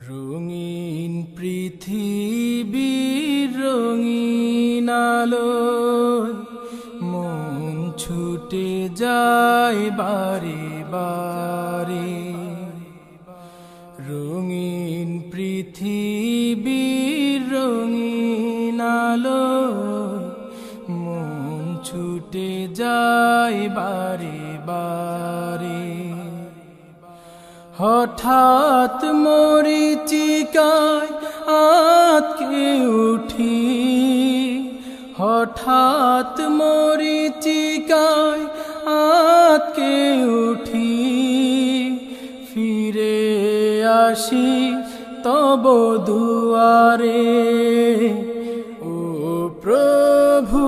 রঙিন পৃথিবীর রঙিন আলোয় মন ছুটে যায় বারে বারে। রঙিন পৃথিবীর রঙিন আলোয় মন ছুটে যায় বারে বারে। হঠাৎ মরীচিকায় আঁতকে উঠি, হঠাৎ মরীচিকায় আঁতকে উঠি, ফিরে আসি তব দুয়ারে। ও প্রভু,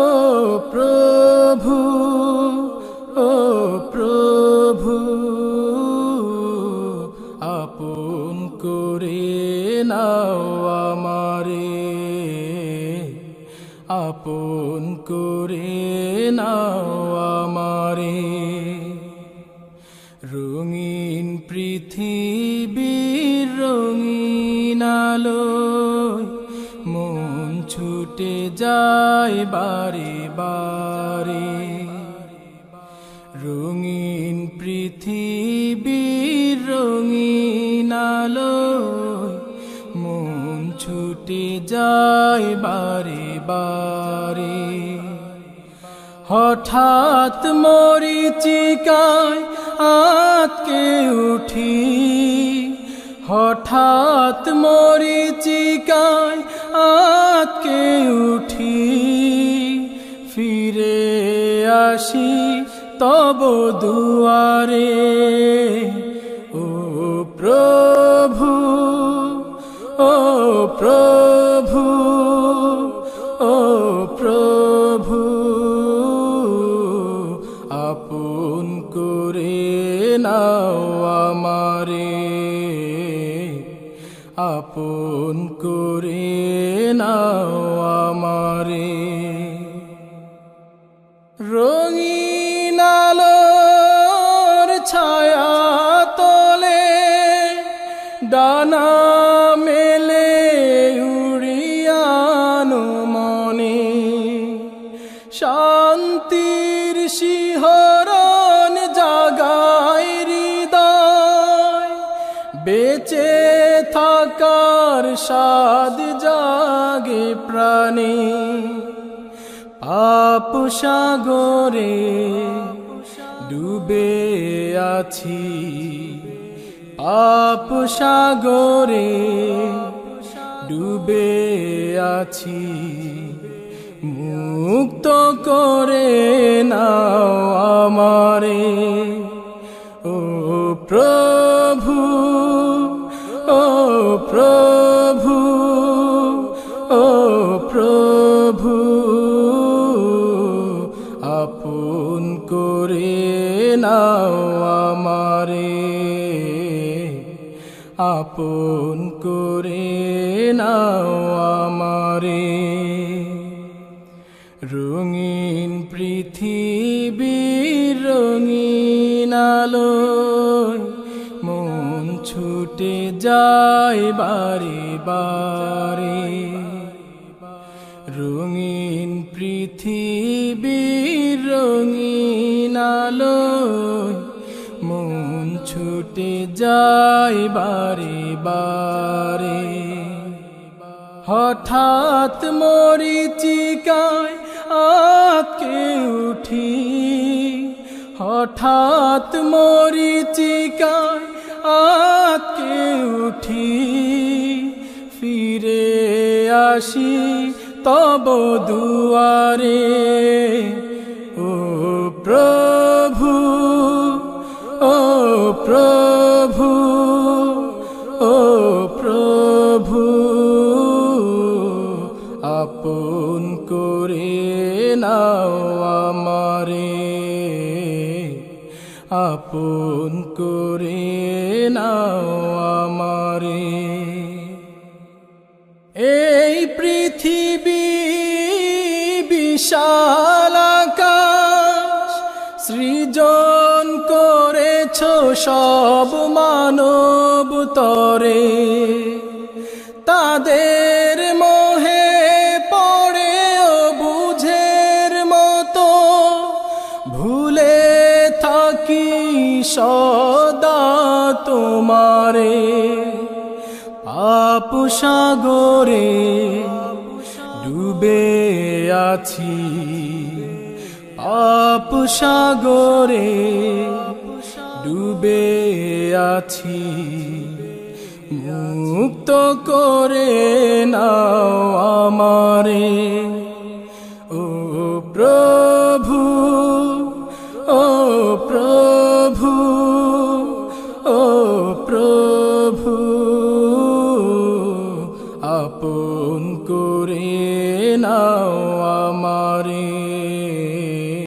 ও প্রভু, ও প্রভু, আপন করে নাও আমারে, আপন করে নাও আমারে। রঙিন পৃথিবীর রঙিন আলোয় মন ছুটে যায় বারে বারে। রঙিন পৃথিবীর রঙিন আলোয় মন ছুটে যায় বারে বারে। হঠাৎ মরীচিকায় আঁতকে উঠি, হঠাৎ মরীচিকায় আঁতকে উঠি, ফিরে আসি তব দুয়ারে। ও প্রভু, ও প্রভু, ও প্রভু, আপন করে নাও আমারে, আপন করে নাও আমারে। রঙিন আলোর ছায়া তলে ডানা মেলে উড়িয়ানো মনে, শান্তির শিহরণ জাগায় হৃদয়, বেঁচে থাকার স্বাদ জাগে প্রাণে। পাপ সাগরে ডুবে আছি, পাপ সাগরে ডুবে আছি, মুক্ত করে নাও আমারে। ও প্রভু, ও প্রভু, ও প্রভু, আপন করে নাও আমারে, আপন করে নাও আমারে। রঙিন পৃথিবীর রঙিন আলোয় মন ছুটে যায় বারে বারে। রঙিন পৃথিবীর রঙিন আলোয় মন ছুটে যায় বারে বারে। হঠাৎ মরীচিকায় আঁতকে উঠি, হঠাৎ মরীচিকায় আঁতকে উঠি, ফিরে আসি তব দুয়ারে। ও প্রভু, ও প্রভু, ও প্রভু, আপন করে নাও আমারে, আপন করে নাও আমারে। এই পৃথিবী বিশাল আকাশ সৃজন করেছ সব মানব তরে তাদের মোহে পড়ে বুঝের মতো ভুলে থাকি সদা তোমারে পাপ সাগরে ডুবে আছি পাপ সাগরে ডুবে আছি মুক্ত করে নাও আমারে